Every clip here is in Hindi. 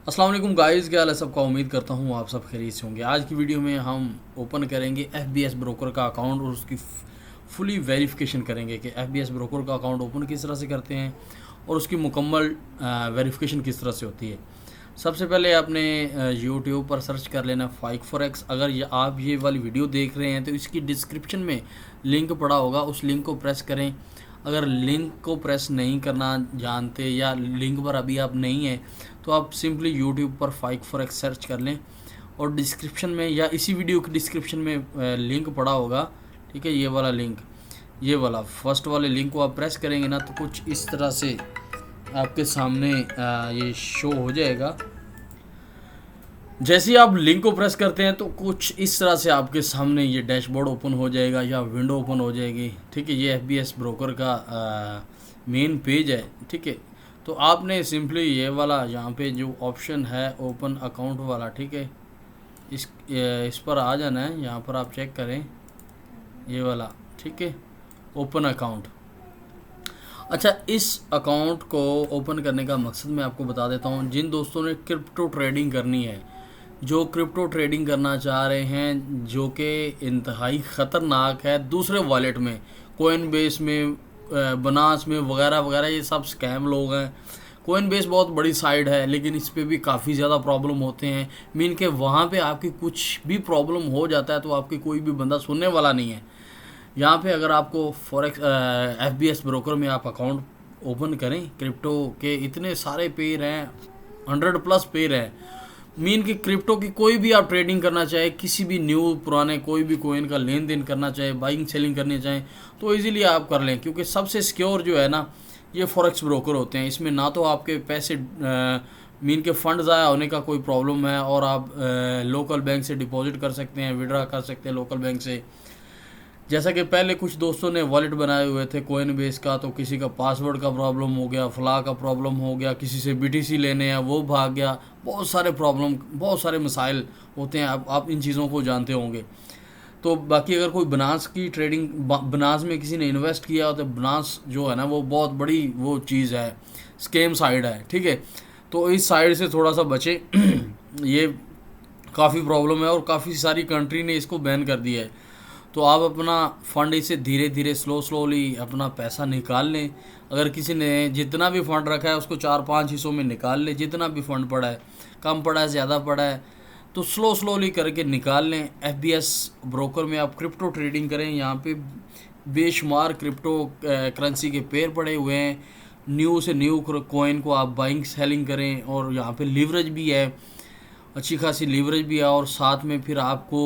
अस्सलाम वालेकुम गाइस, क्या हाल है सबका। उम्मीद करता हूँ आप सब खैरियत से होंगे। आज की वीडियो में हम ओपन करेंगे FBS ब्रोकर का अकाउंट और उसकी फुली वेरिफिकेशन करेंगे कि FBS ब्रोकर का अकाउंट ओपन किस तरह से करते हैं और उसकी मुकम्मल वेरिफिकेशन किस तरह से होती है। सबसे पहले आपने यूट्यूब पर सर्च कर लेना फाइक फॉरेक्स। अगर आप ये वाली वीडियो देख रहे हैं तो इसकी डिस्क्रिप्शन में लिंक पड़ा होगा, उस लिंक को प्रेस करें। अगर लिंक को प्रेस नहीं करना जानते या लिंक पर अभी आप नहीं हैं तो आप सिंपली यूट्यूब पर फाइक फॉरेक्स सर्च कर लें और डिस्क्रिप्शन में या इसी वीडियो की डिस्क्रिप्शन में लिंक पड़ा होगा। ठीक है, ये वाला लिंक, ये वाला फर्स्ट वाले लिंक को आप प्रेस करेंगे ना तो कुछ इस तरह से आपके सामने ये शो हो जाएगा। जैसे ही आप लिंक को प्रेस करते हैं तो कुछ इस तरह से आपके सामने ये डैशबोर्ड ओपन हो जाएगा या विंडो ओपन हो जाएगी। ठीक है, ये FBS ब्रोकर का मेन पेज है। ठीक है, तो आपने सिंपली ये वाला यहाँ पे जो ऑप्शन है ओपन अकाउंट वाला, ठीक है, इस पर आ जाना है। यहाँ पर आप चेक करें ये वाला, ठीक है, ओपन अकाउंट। अच्छा, इस अकाउंट को ओपन करने का मकसद मैं आपको बता देता हूँ। जिन दोस्तों ने क्रिप्टो ट्रेडिंग करनी है, जो क्रिप्टो ट्रेडिंग करना चाह रहे हैं, जो कि इंतहाई ख़तरनाक है, दूसरे वॉलेट में, कोइन बेस में, बनास में वगैरह वगैरह, ये सब स्कैम लोग हैं। कोइन बेस बहुत बड़ी साइट है लेकिन इस पर भी काफ़ी ज़्यादा प्रॉब्लम होते हैं। मीन के वहाँ पे आपकी कुछ भी प्रॉब्लम हो जाता है तो आपकी कोई भी बंदा सुनने वाला नहीं है। यहाँ पे अगर आपको फॉरेक्स FBS ब्रोकर में आप अकाउंट ओपन करें, क्रिप्टो के इतने सारे पेयर हैं, 100+ पेयर हैं। मीन कि क्रिप्टो की कोई भी आप ट्रेडिंग करना चाहे, किसी भी न्यू पुराने कोई भी कोइन का लेन देन करना चाहे, बाइंग सेलिंग करनी चाहें तो इजीली आप कर लें, क्योंकि सबसे सिक्योर जो है ना ये फॉरेक्स ब्रोकर होते हैं। इसमें ना तो आपके पैसे मीन के फंड ज़ाया होने का कोई प्रॉब्लम है और आप लोकल बैंक से डिपॉजिट कर सकते हैं, विड्रा कर सकते हैं लोकल बैंक से। जैसा कि पहले कुछ दोस्तों ने वॉलेट बनाए हुए थे कोइन बेस का, तो किसी का पासवर्ड का प्रॉब्लम हो गया, फला का प्रॉब्लम हो गया, किसी से BTC लेने हैं वो भाग गया, बहुत सारे प्रॉब्लम, बहुत सारे मसाइल होते हैं। आप इन चीज़ों को जानते होंगे। तो बाकी अगर कोई बनास की ट्रेडिंग, बनास में किसी ने इन्वेस्ट किया हो तो बनास जो है ना वो बहुत बड़ी वो चीज़ है, स्कैम साइड है। ठीक है, तो इस साइड से थोड़ा सा बचे। ये काफ़ी प्रॉब्लम है और काफ़ी सारी कंट्री ने इसको बैन कर दिया है। तो आप अपना फ़ंड इसे धीरे धीरे स्लोली अपना पैसा निकाल लें। अगर किसी ने जितना भी फ़ंड रखा है उसको 4-5 हिस्सों में निकाल लें। जितना भी फ़ंड पड़ा है, कम पड़ा है, ज़्यादा पड़ा है, तो स्लोली करके निकाल लें। FBS ब्रोकर में आप क्रिप्टो ट्रेडिंग करें। यहाँ पे बेशुमार क्रिप्टो करेंसी के पेयर पड़े हुए हैं। न्यू से न्यू कॉइन को आप बाइंग सेलिंग करें और यहाँ पे लीवरेज भी है, अच्छी खासी लीवरेज भी है। और साथ में फिर आपको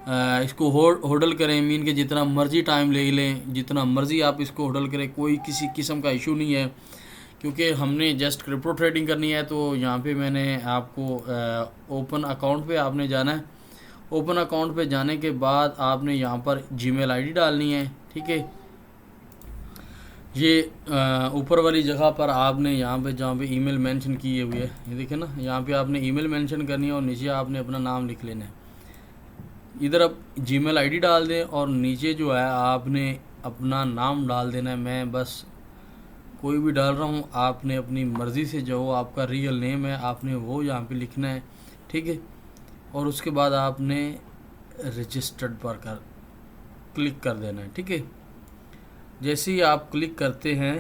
इसको होल्ड करें। मीन के जितना मर्ज़ी टाइम ले लें, जितना मर्ज़ी आप इसको होल्ड करें, कोई किसी किस्म का इशू नहीं है। क्योंकि हमने जस्ट क्रिप्टो ट्रेडिंग करनी है तो यहाँ पे मैंने आपको ओपन अकाउंट पे आपने जाना है। ओपन अकाउंट पे जाने के बाद आपने यहाँ पर जीमेल आईडी डालनी है। ठीक है, ये ऊपर वाली जगह पर आपने यहाँ पे जहाँ पे ईमेल मेंशन की हुई है, ये देखें ना, यहाँ पे आपने ईमेल मेंशन करनी है और नीचे आपने अपना नाम लिख लेना है। इधर आप जीमेल आईडी डाल दें और नीचे जो है आपने अपना नाम डाल देना है। मैं बस कोई भी डाल रहा हूँ, आपने अपनी मर्ज़ी से जो आपका रियल नेम है आपने वो यहाँ पे लिखना है। ठीक है, और उसके बाद आपने रजिस्टर्ड पर क्लिक कर देना है। ठीक है, जैसे ही आप क्लिक करते हैं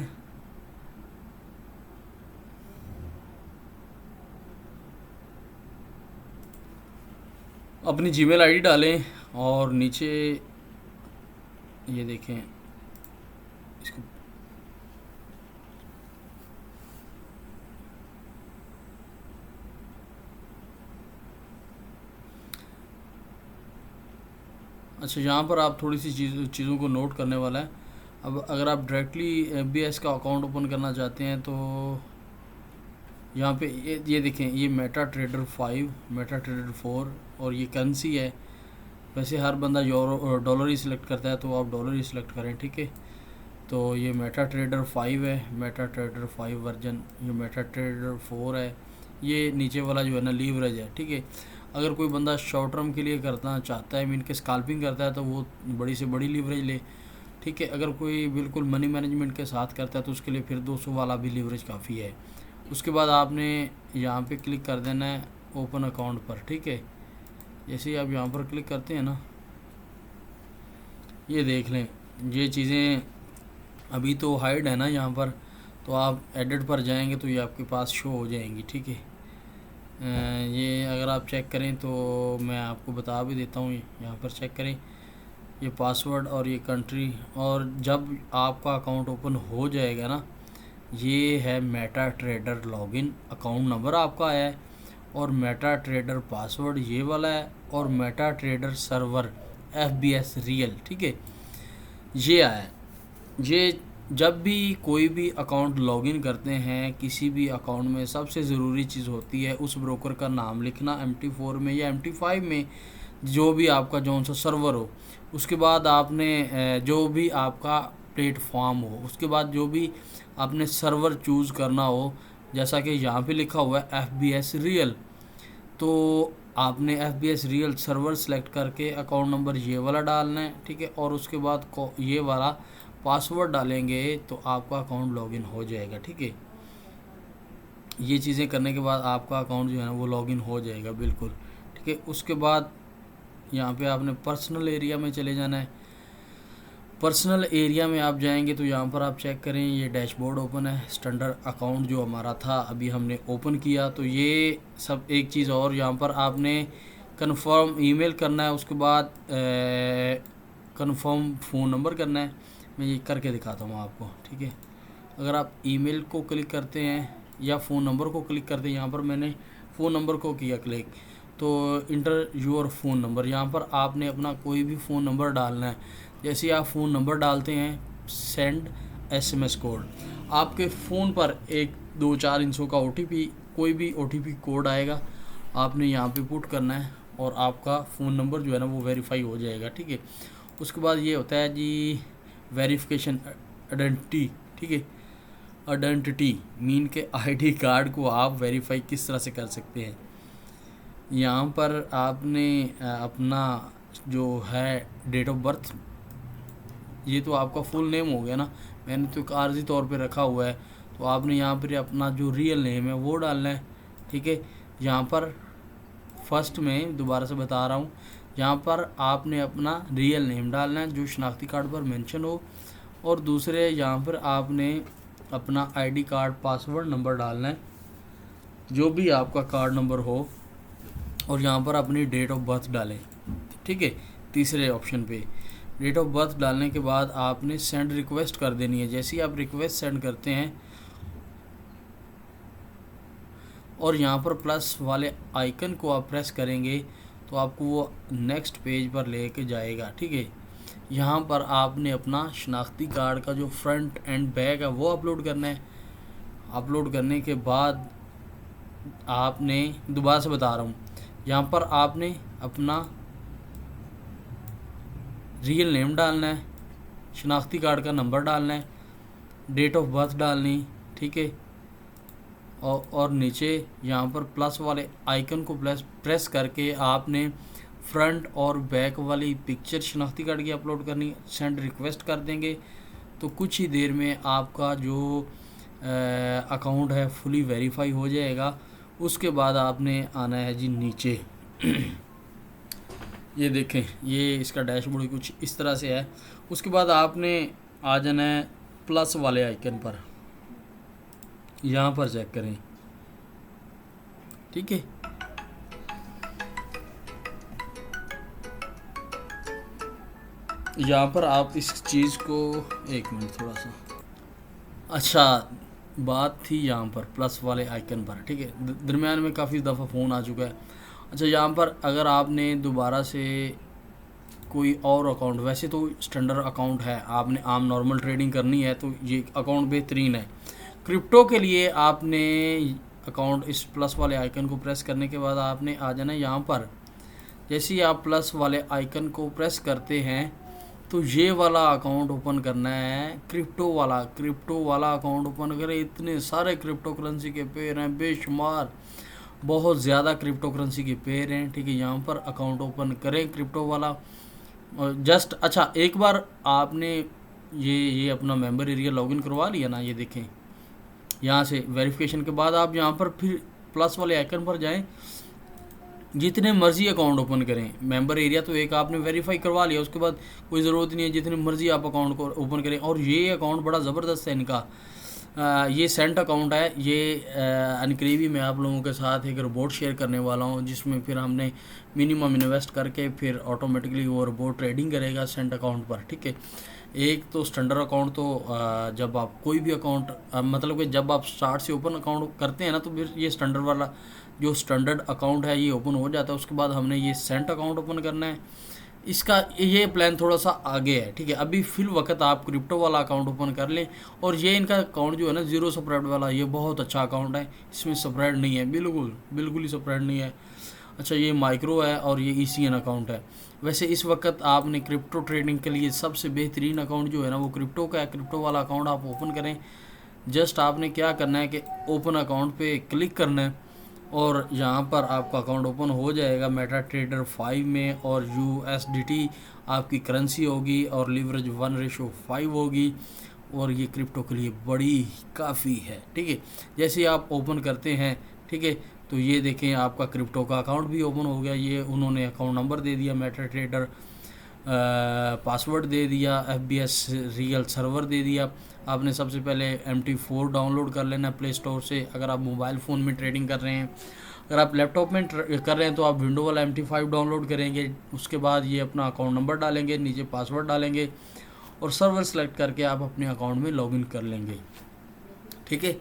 अपनी जीमेल आईडी डालें और नीचे ये देखें इसको, अच्छा यहाँ पर आप थोड़ी सी चीज़ों को नोट करने वाला है। अब अगर आप डायरेक्टली FBS का अकाउंट ओपन करना चाहते हैं तो यहाँ पे ये देखें, ये मेटा ट्रेडर 5, मेटा ट्रेडर 4 और ये करेंसी है। वैसे हर बंदा यूरो डॉलर ही सिलेक्ट करता है तो आप डॉलर ही सिलेक्ट करें। ठीक है, तो ये मेटा ट्रेडर 5 है, मेटा ट्रेडर 5 वर्जन, ये मेटा ट्रेडर 4 है। ये नीचे वाला जो है ना लीवरेज है। ठीक है, अगर कोई बंदा शॉर्ट टर्म के लिए करना चाहता है, मीन के स्काल्पिंग करता है, तो वो बड़ी से बड़ी लीवरेज ले। ठीक है, अगर कोई बिल्कुल मनी मैनेजमेंट के साथ करता है तो उसके लिए फिर 200 वाला भी लीवरेज काफ़ी है। उसके बाद आपने यहाँ पे क्लिक कर देना है ओपन अकाउंट पर, ठीक है। जैसे ही आप यहाँ पर क्लिक करते हैं ना, ये देख लें ये चीज़ें अभी तो हाइड है ना यहाँ पर, तो आप एडिट पर जाएंगे तो ये आपके पास शो हो जाएंगी, ठीक है। ये अगर आप चेक करें तो मैं आपको बता भी देता हूँ, यहाँ पर चेक करें ये पासवर्ड और ये कंट्री, और जब आपका अकाउंट ओपन हो जाएगा ना, ये है Meta trader login account number आपका है, और मेटा ट्रेडर पासवर्ड ये वाला है, और Meta trader server FBS real, ठीक है, ये आया है। ये जब भी कोई भी अकाउंट लॉगिन करते हैं किसी भी अकाउंट में, सबसे ज़रूरी चीज़ होती है उस ब्रोकर का नाम लिखना MT4 में या MT5 में, जो भी आपका जौन सा सर्वर हो। उसके बाद आपने जो भी आपका प्लेटफॉर्म हो, उसके बाद जो भी आपने सर्वर चूज़ करना हो, जैसा कि यहाँ पे लिखा हुआ है FBS रियल, तो आपने FBS रियल सर्वर सेलेक्ट करके अकाउंट नंबर ये वाला डालना है, ठीक है, और उसके बाद ये वाला पासवर्ड डालेंगे तो आपका अकाउंट लॉगिन हो जाएगा, ठीक है। ये चीज़ें करने के बाद आपका अकाउंट जो है ना वो लॉगिन हो जाएगा बिल्कुल, ठीक है। उसके बाद यहाँ पे आपने पर्सनल एरिया में चले जाना है। पर्सनल एरिया में आप जाएंगे तो यहाँ पर आप चेक करें ये डैशबोर्ड ओपन है, स्टैंडर्ड अकाउंट जो हमारा था अभी हमने ओपन किया। तो ये सब एक चीज़ और, यहाँ पर आपने कन्फर्म ईमेल करना है, उसके बाद कन्फर्म फ़ोन नंबर करना है। मैं ये करके दिखाता हूँ आपको, ठीक है। अगर आप ईमेल को क्लिक करते हैं या फ़ोन नंबर को क्लिक करते हैं, यहाँ पर मैंने फ़ोन नंबर को किया क्लिक, तो इंटर योर फ़ोन नंबर, यहाँ पर आपने अपना कोई भी फ़ोन नंबर डालना है। जैसे आप फ़ोन नंबर डालते हैं सेंड SMS कोड, आपके फ़ोन पर 124 इंचों का OTP, कोई भी OTP कोड आएगा, आपने यहाँ पे पुट करना है और आपका फ़ोन नंबर जो है ना वो वेरीफाई हो जाएगा, ठीक है। उसके बाद ये होता है जी वेरिफिकेशन आइडेंटिटी, ठीक है। आइडेंटिटी मीन के ID कार्ड को आप वेरीफाई किस तरह से कर सकते हैं। यहाँ पर आपने अपना जो है डेट ऑफ बर्थ, ये तो आपका फुल नेम हो गया ना, मैंने तो एक आर्जी तौर पे रखा हुआ है, तो आपने यहाँ पर अपना जो रियल नेम है वो डालना है, ठीक है। यहाँ पर फर्स्ट में दोबारा से बता रहा हूँ, यहाँ पर आपने अपना रियल नेम डालना है जो शनाख्ती कार्ड पर मेंशन हो, और दूसरे यहाँ पर आपने अपना ID कार्ड पासवर्ड नंबर डालना है जो भी आपका कार्ड नंबर हो, और यहाँ पर अपनी डेट ऑफ बर्थ डालें, ठीक है। तीसरे ऑप्शन पे डेट ऑफ बर्थ डालने के बाद आपने सेंड रिक्वेस्ट कर देनी है। जैसे ही आप रिक्वेस्ट सेंड करते हैं और यहाँ पर प्लस वाले आइकन को आप प्रेस करेंगे तो आपको वो नेक्स्ट पेज पर लेके जाएगा, ठीक है। यहाँ पर आपने अपना शनाख्ती कार्ड का जो फ्रंट एंड बैक है वो अपलोड करना है। अपलोड करने के बाद आपने, दोबारा से बता रहा हूँ, यहाँ पर आपने अपना रियल नेम डालना है, शनाख्ती कार्ड का नंबर डालना है, डेट ऑफ बर्थ डालनी, ठीक है। और नीचे यहाँ पर प्लस वाले आइकन को प्रेस करके आपने फ्रंट और बैक वाली पिक्चर शनाख्ती कार्ड की अपलोड करनी। सेंड रिक्वेस्ट कर देंगे तो कुछ ही देर में आपका जो अकाउंट है फुली वेरीफाई हो जाएगा। उसके बाद आपने आना है जी नीचे ये देखें, ये इसका डैशबोर्ड कुछ इस तरह से है। उसके बाद आपने आ जाना है प्लस वाले आइकन पर, यहाँ पर चेक करें, ठीक है। यहाँ पर आप इस चीज़ को, एक मिनट थोड़ा सा, अच्छा बात थी यहाँ पर प्लस वाले आइकन पर, ठीक है। दरम्यान में काफ़ी दफ़ा फ़ोन आ चुका है। अच्छा, यहाँ पर अगर आपने दोबारा से कोई और अकाउंट, वैसे तो स्टैंडर्ड अकाउंट है, आपने आम नॉर्मल ट्रेडिंग करनी है तो ये अकाउंट बेहतरीन है। क्रिप्टो के लिए आपने अकाउंट इस प्लस वाले आइकन को प्रेस करने के बाद आपने आ जाना यहाँ पर। जैसे ही आप प्लस वाले आइकन को प्रेस करते हैं तो ये वाला अकाउंट ओपन करना है, क्रिप्टो वाला अकाउंट ओपन करें। इतने सारे क्रिप्टो करेंसी के पेयर हैं बेशुमार, बहुत ज़्यादा क्रिप्टो करेंसी के पेयर हैं, ठीक है। यहाँ पर अकाउंट ओपन करें क्रिप्टो वाला, और जस्ट अच्छा एक बार आपने ये अपना मेंबर एरिया लॉगिन करवा लिया ना, ये देखें यहाँ से वेरिफिकेशन के बाद आप यहाँ पर फिर प्लस वाले आइकन पर जाएं, जितने मर्जी अकाउंट ओपन करें। मेंबर एरिया तो एक आपने वेरीफाई करवा लिया, उसके बाद कोई ज़रूरत नहीं है, जितने मर्जी आप अकाउंट को ओपन करें। और ये अकाउंट बड़ा ज़बरदस्त है इनका, ये सेंट अकाउंट है। ये अनकरीबी मैं आप लोगों के साथ एक रोबोट शेयर करने वाला हूँ, जिसमें फिर हमने मिनिमम इन्वेस्ट करके फिर ऑटोमेटिकली वो रोबोट ट्रेडिंग करेगा सेंट अकाउंट पर, ठीक है। एक तो स्टैंडर्ड अकाउंट तो जब आप कोई भी अकाउंट मतलब कि जब आप स्टार्ट से ओपन अकाउंट करते हैं ना, तो फिर ये स्टैंडर्ड वाला जो स्टैंडर्ड अकाउंट है ये ओपन हो जाता है। उसके बाद हमने ये सेंट अकाउंट ओपन करना है। इसका ये प्लान थोड़ा सा आगे है, ठीक है। अभी फिल वक्त आप क्रिप्टो वाला अकाउंट ओपन कर लें। और ये इनका अकाउंट जो है ना, ज़ीरो स्प्रेड वाला, ये बहुत अच्छा अकाउंट है। इसमें स्प्रेड नहीं है, बिल्कुल ही स्प्रेड नहीं है। अच्छा, ये माइक्रो है और ये ECN अकाउंट है। वैसे इस वक्त आपने क्रिप्टो ट्रेडिंग के लिए सबसे बेहतरीन अकाउंट जो है ना, वो क्रिप्टो का है। क्रिप्टो वाला अकाउंट आप ओपन करें। जस्ट आपने क्या करना है कि ओपन अकाउंट पे क्लिक करना है और यहाँ पर आपका अकाउंट ओपन हो जाएगा मेटा ट्रेडर 5 में। और USDT आपकी करेंसी होगी और लीवरेज 1:5 होगी। और ये क्रिप्टो के लिए बड़ी काफ़ी है, ठीक है। जैसे ही आप ओपन करते हैं, ठीक है, तो ये देखें आपका क्रिप्टो का अकाउंट भी ओपन हो गया। ये उन्होंने अकाउंट नंबर दे दिया मेटा ट्रेडर, पासवर्ड दे दिया, FBS रियल सर्वर दे दिया। आपने सबसे पहले MT4 डाउनलोड कर लेना प्ले स्टोर से, अगर आप मोबाइल फ़ोन में ट्रेडिंग कर रहे हैं। अगर आप लैपटॉप में कर रहे हैं तो आप विंडो वाला MT5 डाउनलोड करेंगे। उसके बाद ये अपना अकाउंट नंबर डालेंगे, नीचे पासवर्ड डालेंगे और सर्वर सेलेक्ट करके आप अपने अकाउंट में लॉगिन कर लेंगे, ठीक है।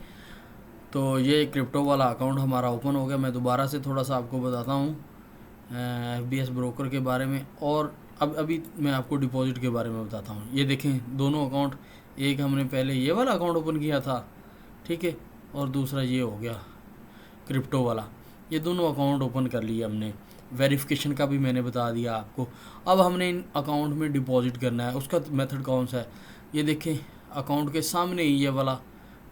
तो ये क्रिप्टो वाला अकाउंट हमारा ओपन हो गया। मैं दोबारा से थोड़ा सा आपको बताता हूँ FBS ब्रोकर के बारे में। और अब अभी मैं आपको डिपॉजिट के बारे में बताता हूँ। ये देखें दोनों अकाउंट, एक हमने पहले ये वाला अकाउंट ओपन किया था, ठीक है, और दूसरा ये हो गया क्रिप्टो वाला। ये दोनों अकाउंट ओपन कर लिए हमने। वेरिफिकेशन का भी मैंने बता दिया आपको। अब हमने इन अकाउंट में डिपॉजिट करना है। उसका मेथड कौन सा है, ये देखें अकाउंट के सामने ही ये वाला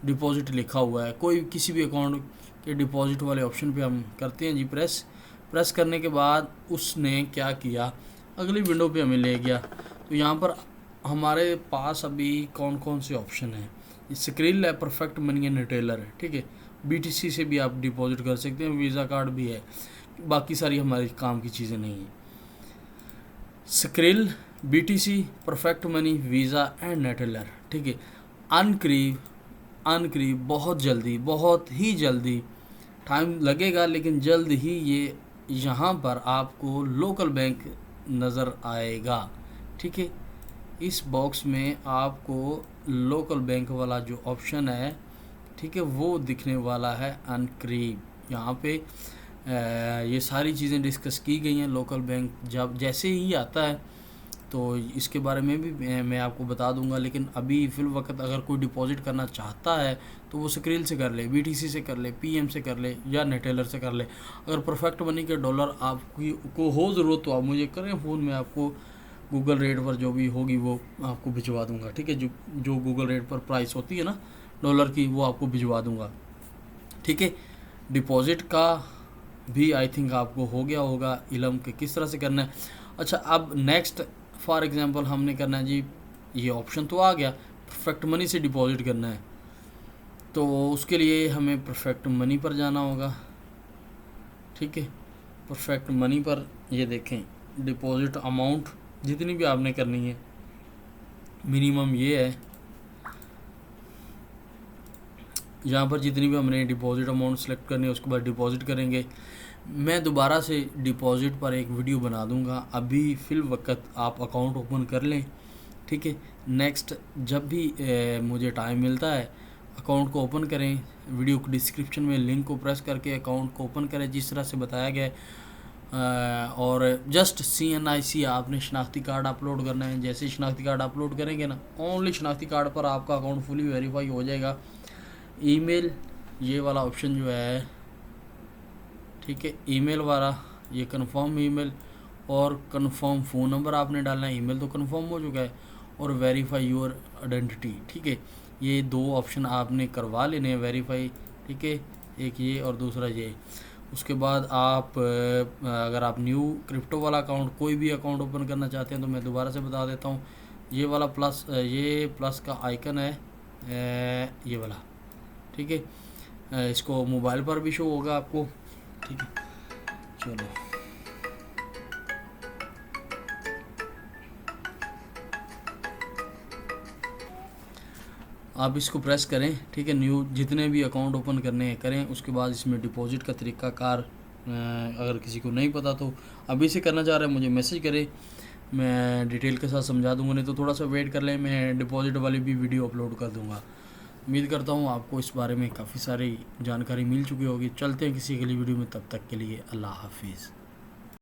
डिपॉजिट लिखा हुआ है। कोई किसी भी अकाउंट के डिपॉजिट वाले ऑप्शन पे हम करते हैं जी प्रेस करने के बाद उसने क्या किया, अगली विंडो पे हमें ले गया। तो यहाँ पर हमारे पास अभी कौन कौन से ऑप्शन हैं। स्क्रिल है, परफेक्ट मनी है, रिटेलर है, ठीक है। BTC से भी आप डिपॉजिट कर सकते हैं, वीज़ा कार्ड भी है। बाकी सारी हमारे काम की चीज़ें नहीं हैं। Skill, BTC, perfect money, visa and Neteller, ठीक है। अनक्रीव बहुत ही जल्दी, टाइम लगेगा लेकिन जल्द ही ये यहाँ पर आपको लोकल बैंक नज़र आएगा, ठीक है। इस बॉक्स में आपको लोकल बैंक वाला जो ऑप्शन है, ठीक है, वो दिखने वाला है अनक्रीव। यहाँ पे ये सारी चीज़ें डिस्कस की गई हैं। लोकल बैंक जब जैसे ही आता है तो इसके बारे में भी मैं आपको बता दूंगा। लेकिन अभी फिल वक्त अगर कोई डिपॉजिट करना चाहता है तो वो स्क्रिल से कर ले, BTC से कर ले, PM से कर ले या नेटेलर से कर ले। अगर परफेक्ट मनी के डॉलर आपको हो ज़रूरत तो आप मुझे करें फ़ोन में, आपको गूगल रेट पर जो भी होगी वो आपको भिजवा दूंगा, ठीक है। जो गूगल रेट पर प्राइस होती है ना डॉलर की, वो आपको भिजवा दूंगा, ठीक है। डिपॉजिट का भी आई थिंक आपको हो गया होगा इलम के किस तरह से करना है। अच्छा, अब नेक्स्ट फॉर एग्जांपल हमने करना है जी, ये ऑप्शन तो आ गया, परफेक्ट मनी से डिपॉजिट करना है। तो उसके लिए हमें परफेक्ट मनी पर जाना होगा, ठीक है। परफेक्ट मनी पर ये देखें डिपॉजिट अमाउंट जितनी भी आपने करनी है, मिनिमम ये है। यहाँ पर जितनी भी हमने डिपॉजिट अमाउंट सेलेक्ट करनी है उसके बाद डिपॉजिट करेंगे। मैं दोबारा से डिपॉजिट पर एक वीडियो बना दूंगा। अभी फिल वक्त आप अकाउंट ओपन कर लें, ठीक है। नेक्स्ट जब भी मुझे टाइम मिलता है अकाउंट को ओपन करें। वीडियो को डिस्क्रिप्शन में लिंक को प्रेस करके अकाउंट को ओपन करें जिस तरह से बताया गया है। और जस्ट CNIC आपने शनाख्ती कार्ड अपलोड करना है। जैसे शनाख्ती कार्ड अपलोड करेंगे ना, ओनली शनाख्ती कार्ड पर आपका अकाउंट फुली वेरीफाई हो जाएगा। ईमेल, ये वाला ऑप्शन जो है, ठीक है, ईमेल वाला, ये कंफर्म ईमेल और कंफर्म फ़ोन नंबर आपने डालना है। ईमेल तो कंफर्म हो चुका है। और वेरीफाई योर आइडेंटिटी, ठीक है। ये दो ऑप्शन आपने करवा लेने हैं वेरीफाई, ठीक है, एक ये और दूसरा ये। उसके बाद आप अगर आप न्यू क्रिप्टो वाला अकाउंट कोई भी अकाउंट ओपन करना चाहते हैं तो मैं दोबारा से बता देता हूँ। ये वाला प्लस, ये प्लस का आइकन है, ये वाला ठीक है। इसको मोबाइल पर भी शो होगा आपको, ठीक है। चलो, आप इसको प्रेस करें, ठीक है। न्यू जितने भी अकाउंट ओपन करने हैं करें। उसके बाद इसमें डिपॉजिट का तरीक़ाकार अगर किसी को नहीं पता तो अभी से करना चाह रहा है मुझे मैसेज करें, मैं डिटेल के साथ समझा दूंगा। नहीं तो थोड़ा सा वेट कर लें, मैं डिपॉजिट वाली भी वीडियो अपलोड कर दूंगा। उम्मीद करता हूँ आपको इस बारे में काफ़ी सारी जानकारी मिल चुकी होगी। चलते हैं किसी अगली वीडियो में, तब तक के लिए अल्लाह हाफिज़।